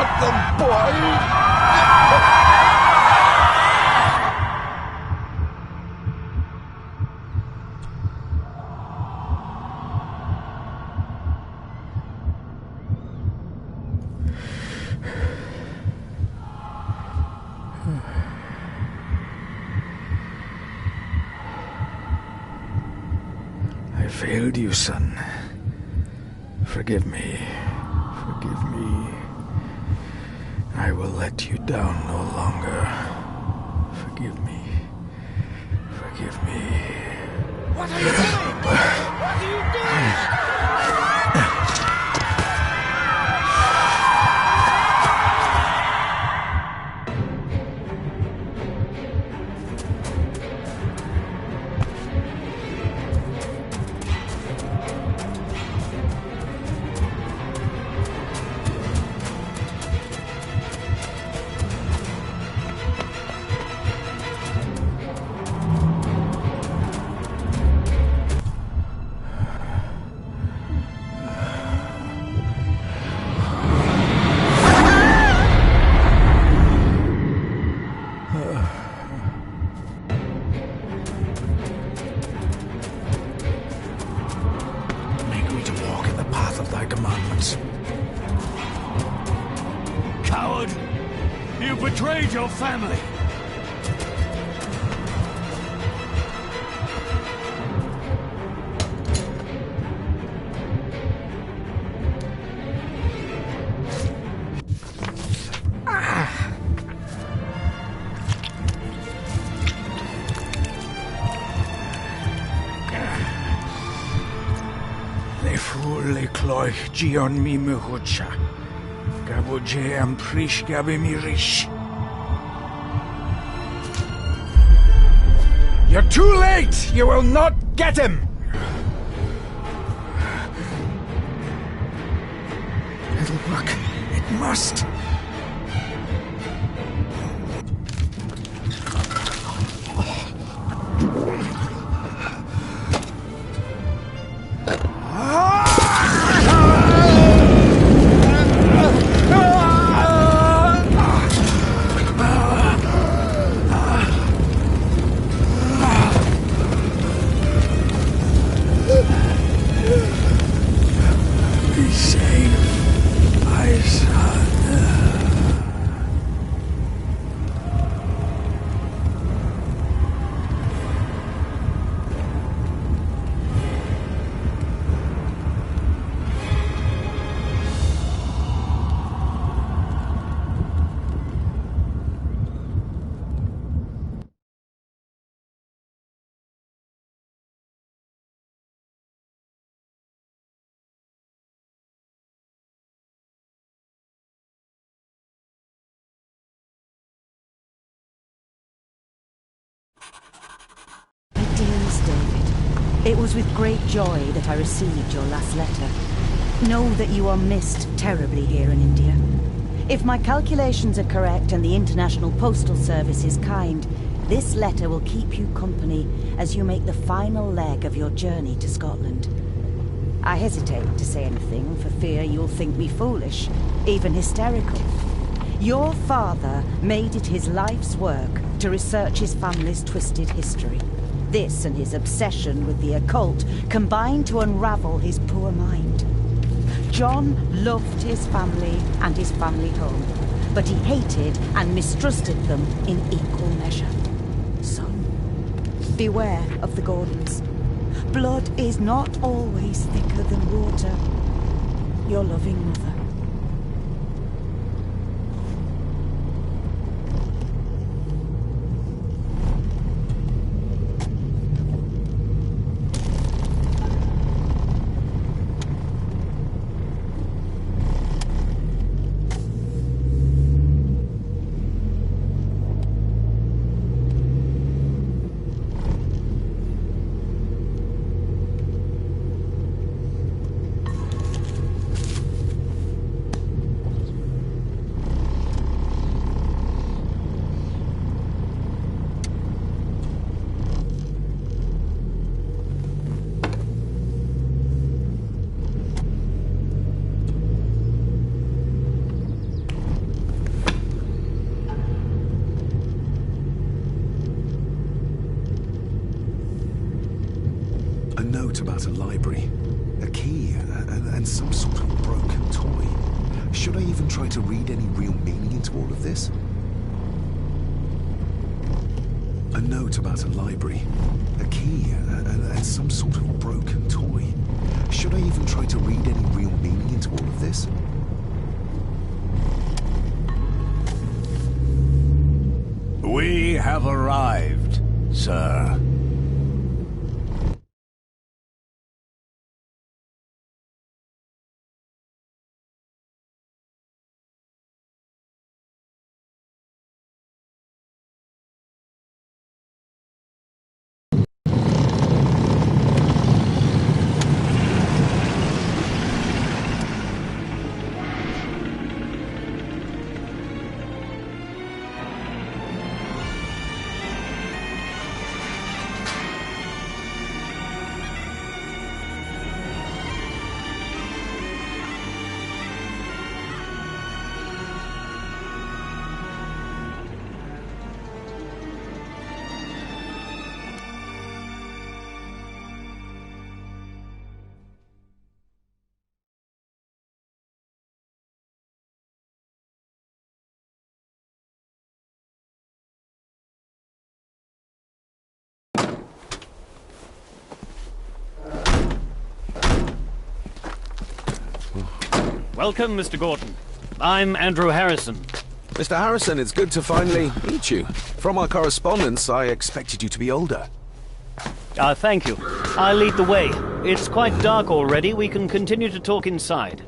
got them, boy! I failed you, son. Forgive me. Forgive me. I will let you down no longer. Forgive me. Forgive me. What are you doing? What are you doing? Make me to walk in the path of thy commandments. Coward! You betrayed your family! Le fur le cloich gion mi mehucha. Gaboje am prish gabe mi rish. You're too late! You will not get him! It'll work. It must. Be safe, my son. My dearest David, it was with great joy that I received your last letter. Know that you are missed terribly here in India. If my calculations are correct and the International Postal Service is kind, this letter will keep you company as you make the final leg of your journey to Scotland. I hesitate to say anything for fear you'll think me foolish, even hysterical. Your father made it his life's work to research his family's twisted history. This and his obsession with the occult combined to unravel his poor mind. John loved his family and his family home, but he hated and mistrusted them in equal measure. Son, beware of the Gordons. Blood is not always thicker than water. Your loving mother. note about a library, a key, and some sort of broken toy. Should I even try to read any real meaning into all of this? A note about a library, a key, and some sort of broken toy. Should I even try to read any real meaning into all of this? We have arrived, sir. Welcome, Mr. Gordon. I'm Andrew Harrison. Mr. Harrison, it's good to finally meet you. From our correspondence, I expected you to be older. Thank you. I'll lead the way. It's quite dark already. We can continue to talk inside.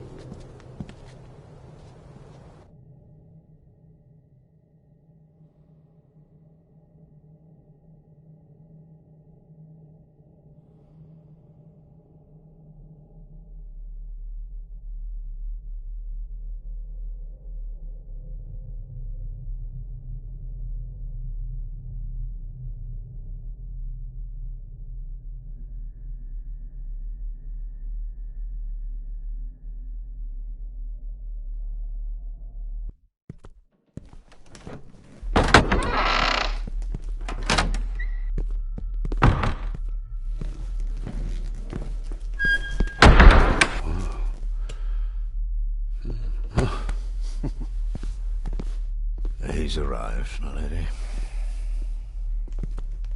He's arrived, my lady.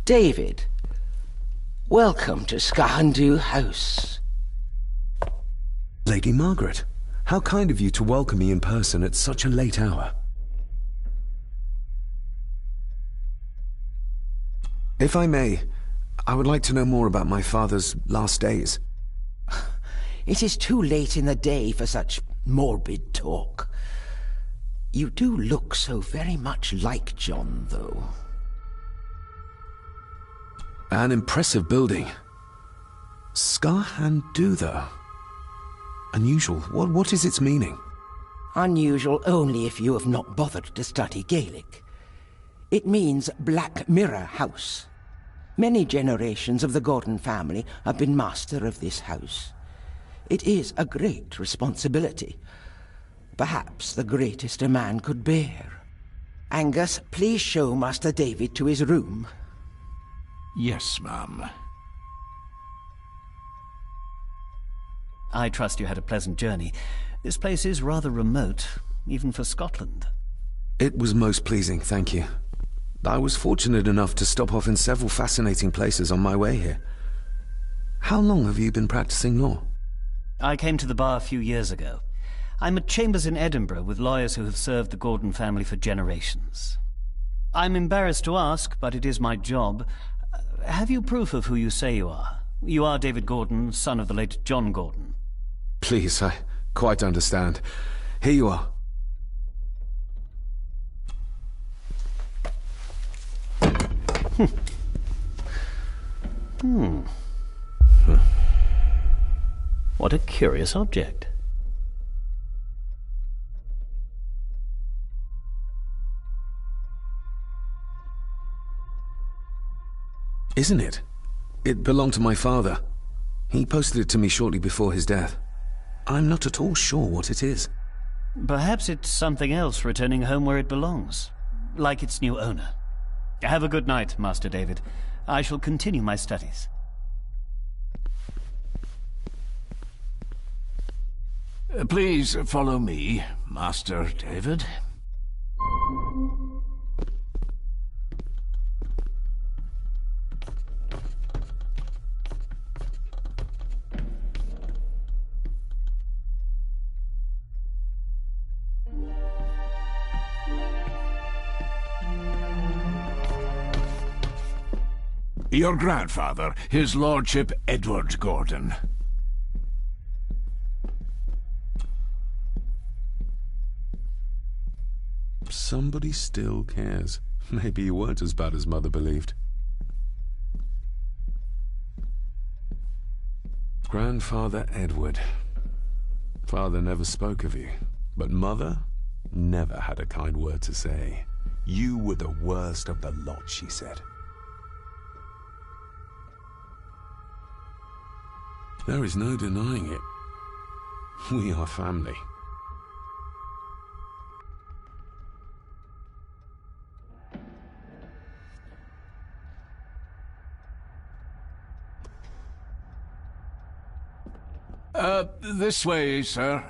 David, welcome to Skahandu House. Lady Margaret, how kind of you to welcome me in person at such a late hour. If I may, I would like to know more about my father's last days. It is too late in the day for such morbid talk. You do look so very much like John, though. An impressive building. Skahandu, though. Unusual. What is its meaning? Unusual only if you have not bothered to study Gaelic. It means Black Mirror House. Many generations of the Gordon family have been master of this house. It is a great responsibility. Perhaps the greatest a man could bear. Angus, please show Master David to his room. Yes, ma'am. I trust you had a pleasant journey. This place is rather remote, even for Scotland. It was most pleasing, thank you. I was fortunate enough to stop off in several fascinating places on my way here. How long have you been practicing law? I came to the bar a few years ago. I'm at chambers in Edinburgh with lawyers who have served the Gordon family for generations. I'm embarrassed to ask, but it is my job. Have you proof of who you say you are? You are David Gordon, son of the late John Gordon. Please, I quite understand. Here you are. What a curious object. Isn't it? It belonged to my father. He posted it to me shortly before his death. I'm not at all sure what it is. Perhaps it's something else returning home where it belongs, like its new owner. Have a good night, Master David. I shall continue my studies. Please follow me, Master David. Your grandfather, his lordship Edward Gordon. Somebody still cares. Maybe you weren't as bad as Mother believed. Grandfather Edward. Father never spoke of you, but Mother never had a kind word to say. You were the worst of the lot, she said. There is no denying it. We are family. This way, sir.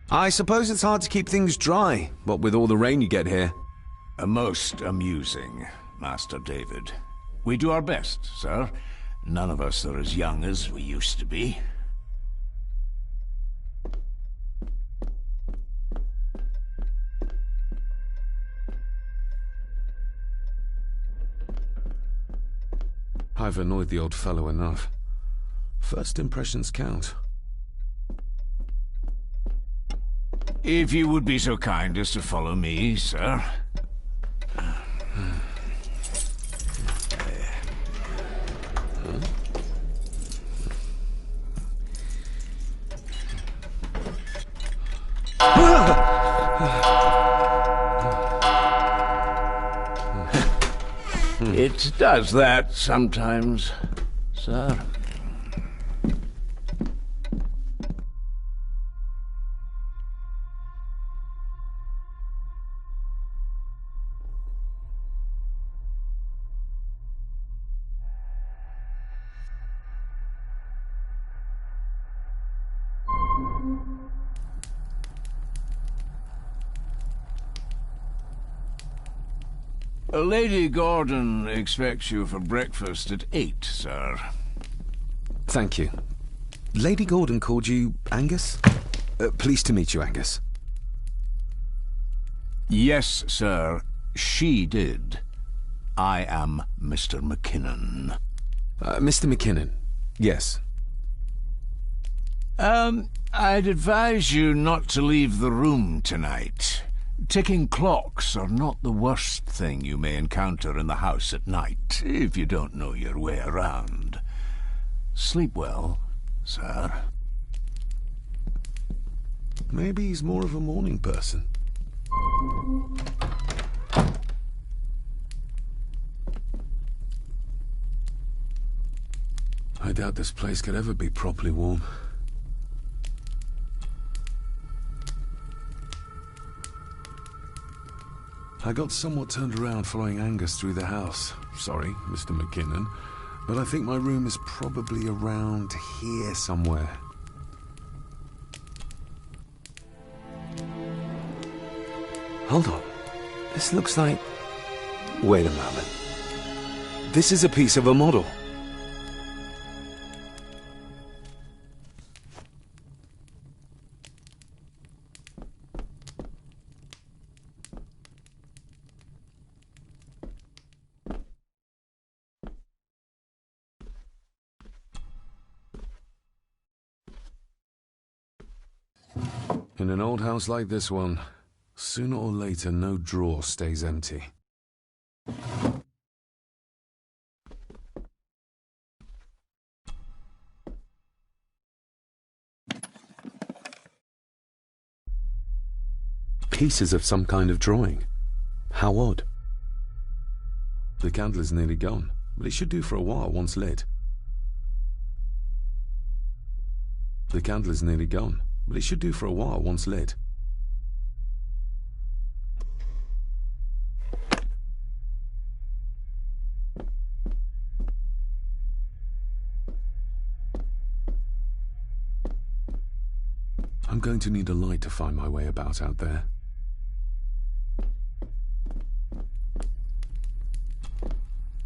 I suppose it's hard to keep things dry, what with all the rain you get here. Most amusing, Master David. We do our best, sir. None of us are as young as we used to be. I've annoyed the old fellow enough. First impressions count. If you would be so kind as to follow me, sir. It does that sometimes, sir. Lady Gordon expects you for breakfast at 8, sir. Thank you. Lady Gordon called you Angus? Pleased to meet you, Angus. Yes, sir. She did. I am Mr. McKinnon. Mr. McKinnon. Yes. I'd advise you not to leave the room tonight. Ticking clocks are not the worst thing you may encounter in the house at night, if you don't know your way around. Sleep well, sir. Maybe he's more of a morning person. I doubt this place could ever be properly warm. I got somewhat turned around following Angus through the house. Sorry, Mr. McKinnon, but I think my room is probably around here somewhere. Hold on. This looks like... Wait a moment. This is a piece of a model. In an old house like this one, sooner or later no drawer stays empty. Pieces of some kind of drawing. How odd. The candle is nearly gone, but it should do for a while once lit. The candle is nearly gone, but it should do for a while once lit. I'm going to need a light to find my way about out there.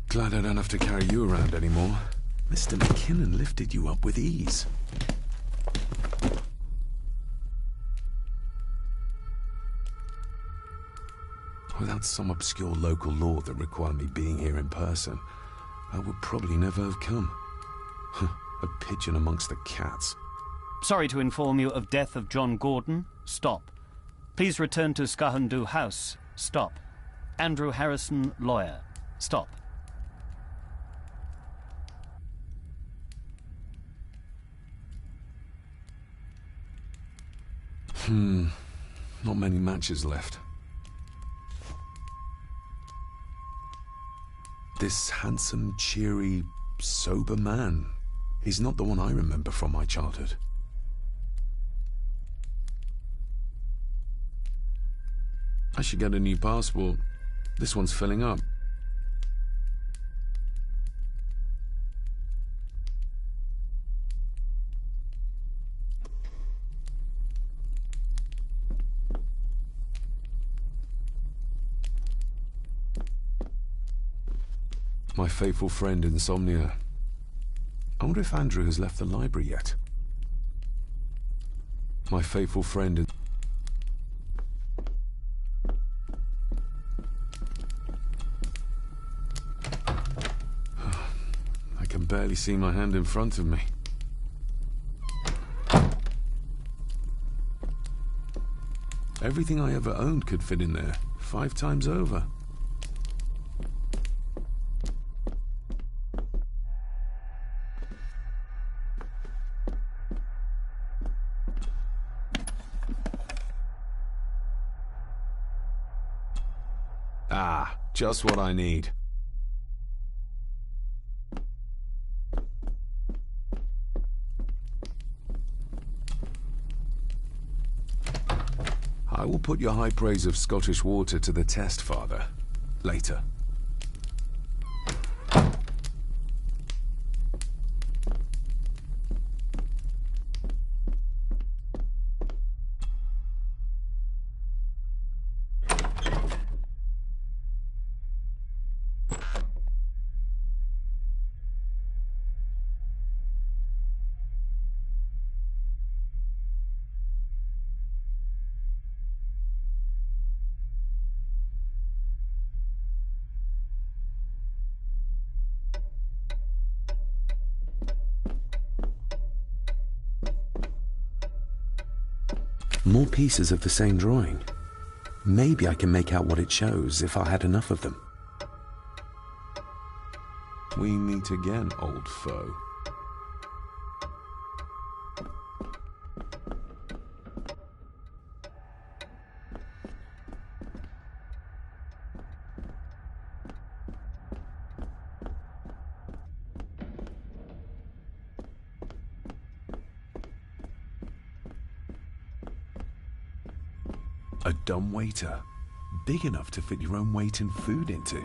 Glad I don't have to carry you around anymore. Mr. McKinnon lifted you up with ease. Without some obscure local law that required me being here in person, I would probably never have come. A pigeon amongst the cats. Sorry to inform you of death of John Gordon. Stop. Please return to Skahandu House. Stop. Andrew Harrison, lawyer. Stop. Not many matches left. This handsome, cheery, sober man. He's not the one I remember from my childhood. I should get a new passport. This one's filling up. My faithful friend Insomnia. I wonder if Andrew has left the library yet. My faithful friend... I can barely see my hand in front of me. Everything I ever owned could fit in there, 5 times over. Ah, just what I need. I will put your high praise of Scottish water to the test, Father. Later. More pieces of the same drawing. Maybe I can make out what it shows if I had enough of them. We meet again, old foe. A dumb waiter, big enough to fit your own weight in food into.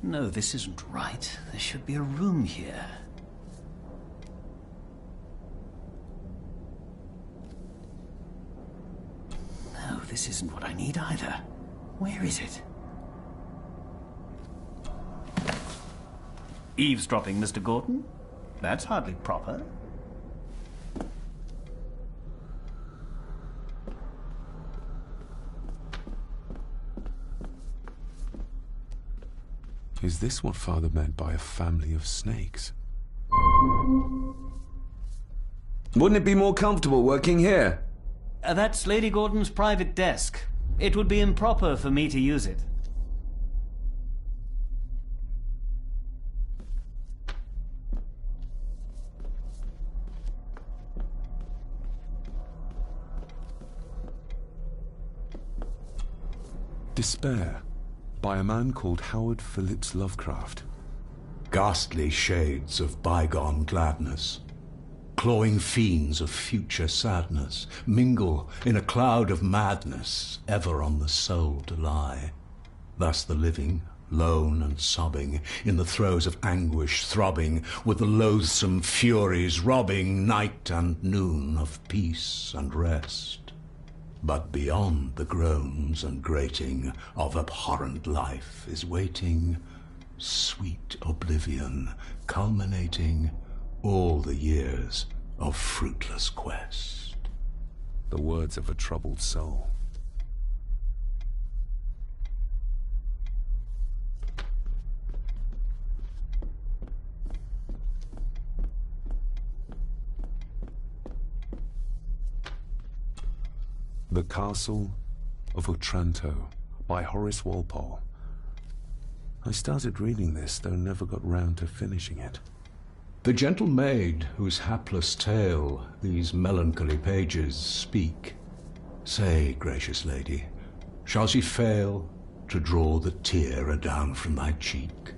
No, this isn't right. There should be a room here. No, this isn't what I need either. Where is it? Eavesdropping, Mr. Gordon? That's hardly proper. Is this what Father meant by a family of snakes? Wouldn't it be more comfortable working here? That's Lady Gordon's private desk. It would be improper for me to use it. Despair, by a man called Howard Phillips Lovecraft. Ghastly shades of bygone gladness, clawing fiends of future sadness, mingle in a cloud of madness, ever on the soul to lie. Thus the living, lone and sobbing, in the throes of anguish throbbing, with the loathsome furies robbing night and noon of peace and rest. But beyond the groans and grating of abhorrent life is waiting sweet oblivion, culminating all the years of fruitless quest. The words of a troubled soul. The Castle of Otranto by Horace Walpole. I started reading this, though never got round to finishing it. The gentle maid whose hapless tale these melancholy pages speak, say, gracious lady, shall she fail to draw the tear adown from thy cheek?